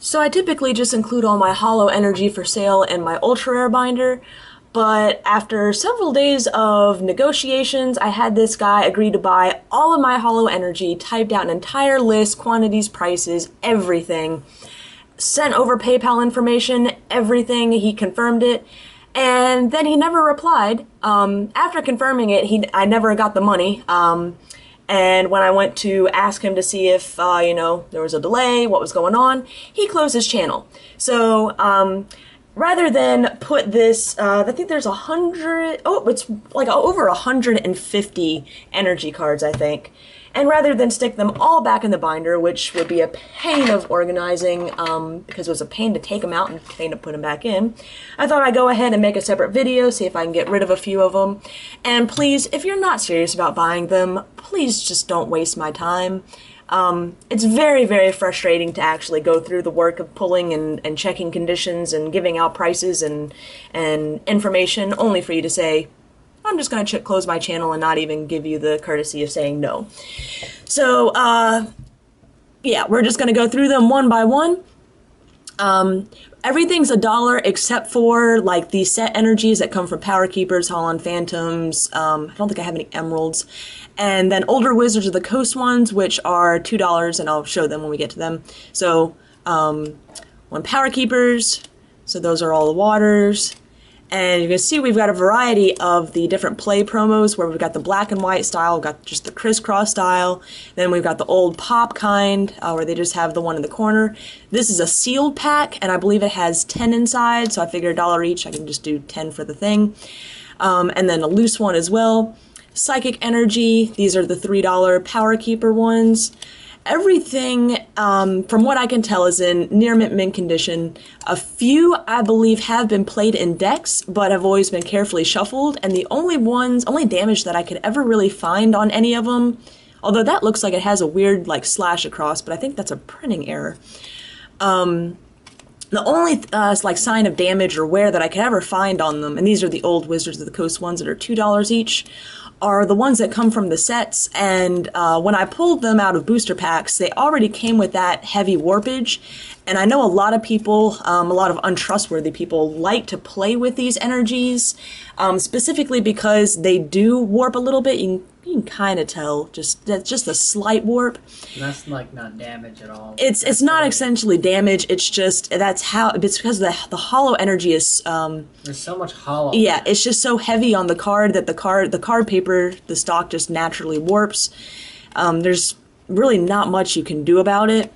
So I typically just include all my HOLO energy for sale in my ultra rare binder, but after several days of negotiations, I had this guy agree to buy all of my HOLO energy, typed out an entire list, quantities, prices, everything, sent over PayPal information, everything, he confirmed it, and then he never replied. After confirming it, I never got the money. And when I went to ask him to see if, there was a delay, what was going on, he closed his channel. So, rather than put this, I think there's it's like over 150 energy cards, I think. And rather than stick them all back in the binder, which would be a pain of organizing, because it was a pain to take them out and a pain to put them back in, I thought I'd go ahead and make a separate video, see if I can get rid of a few of them. And please, if you're not serious about buying them, please just don't waste my time. It's very, very frustrating to actually go through the work of pulling and checking conditions and giving out prices and information, only for you to say, I'm just going to close my channel and not even give you the courtesy of saying no. So, yeah, we're just going to go through them one by one. Everything's $1 except for like the set energies that come from Power Keepers, HOLO Phantoms. I don't think I have any emeralds. And then older Wizards of the Coast ones, which are $2, and I'll show them when we get to them. So, one Power Keepers. So those are all the waters. And you can see we've got a variety of the different play promos where we've got the black and white style, we've got just the crisscross style, then we've got the old pop kind where they just have the one in the corner. This is a sealed pack, and I believe it has 10 inside, so I figured $1 each, I can just do 10 for the thing. And then a loose one as well. Psychic Energy, these are the $3 Power Keeper ones. Everything, from what I can tell, is in near mint condition. A few, I believe, have been played in decks, but have always been carefully shuffled, and the only damage that I could ever really find on any of them, although that looks like it has a weird, like, slash across, but I think that's a printing error. The only, like, sign of damage or wear that I could ever find on them, and these are the old Wizards of the Coast ones that are $2 each, are the ones that come from the sets, and when I pulled them out of booster packs, they already came with that heavy warpage, and I know a lot of people, a lot of untrustworthy people, like to play with these energies, specifically because they do warp a little bit. You can kind of tell, just a slight warp. And that's like not damage at all. It's not essentially damage. It's just it's because the HOLO energy is. There's so much HOLO. Yeah, it's just so heavy on the card that the card paper, the stock just naturally warps. There's really not much you can do about it.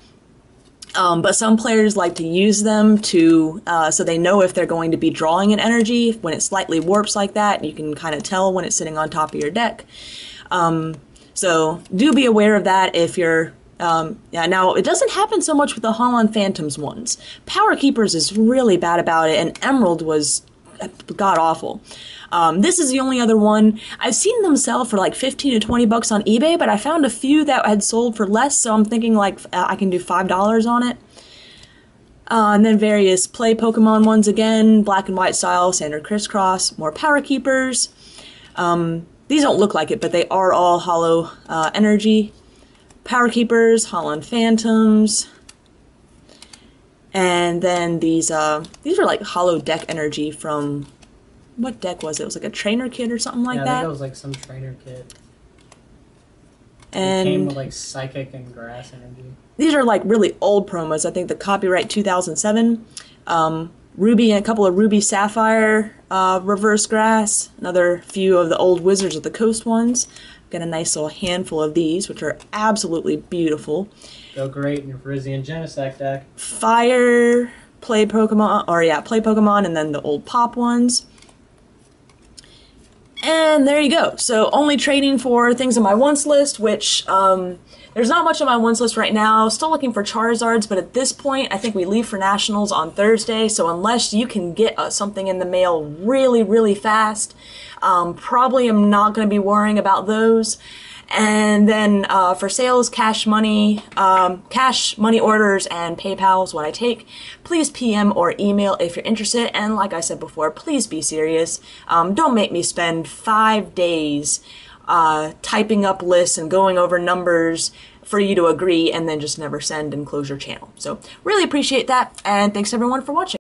But some players like to use them to so they know if they're going to be drawing an energy. When it slightly warps like that, you can kind of tell when it's sitting on top of your deck. So do be aware of that if you're, now it doesn't happen so much with the HOLO Phantoms ones. Power Keepers is really bad about it, and Emerald was god-awful. This is the only other one. I've seen them sell for like 15 to 20 bucks on eBay, but I found a few that had sold for less, so I'm thinking like I can do $5 on it. And then various play Pokemon ones again, black and white style, standard crisscross, more Power Keepers. These don't look like it, but they are all HOLO energy. Power Keepers, HOLO Phantoms. And then these are like HOLO deck energy from, what deck was it? It was like a trainer kit or something like that. Yeah, I think it was like some trainer kit. And it came with like psychic and grass energy. These are like really old promos. I think the copyright 2007. Ruby and a couple of Ruby Sapphire reverse grass. Another few of the old Wizards of the Coast ones. Got a nice little handful of these, which are absolutely beautiful. Go great in your Frisian Genesect deck. Fire, play Pokemon, and then the old pop ones. And there you go. So only trading for things on my wants list, which there's not much on my wants list right now. Still looking for Charizards, but at this point, I think we leave for Nationals on Thursday. So unless you can get something in the mail really, really fast, probably am not going to be worrying about those. And then for sales, cash money orders, and PayPal is what I take. Please PM or email if you're interested. And like I said before, please be serious. Don't make me spend 5 days typing up lists and going over numbers for you to agree and then just never send and close your channel. So really appreciate that, and thanks everyone for watching.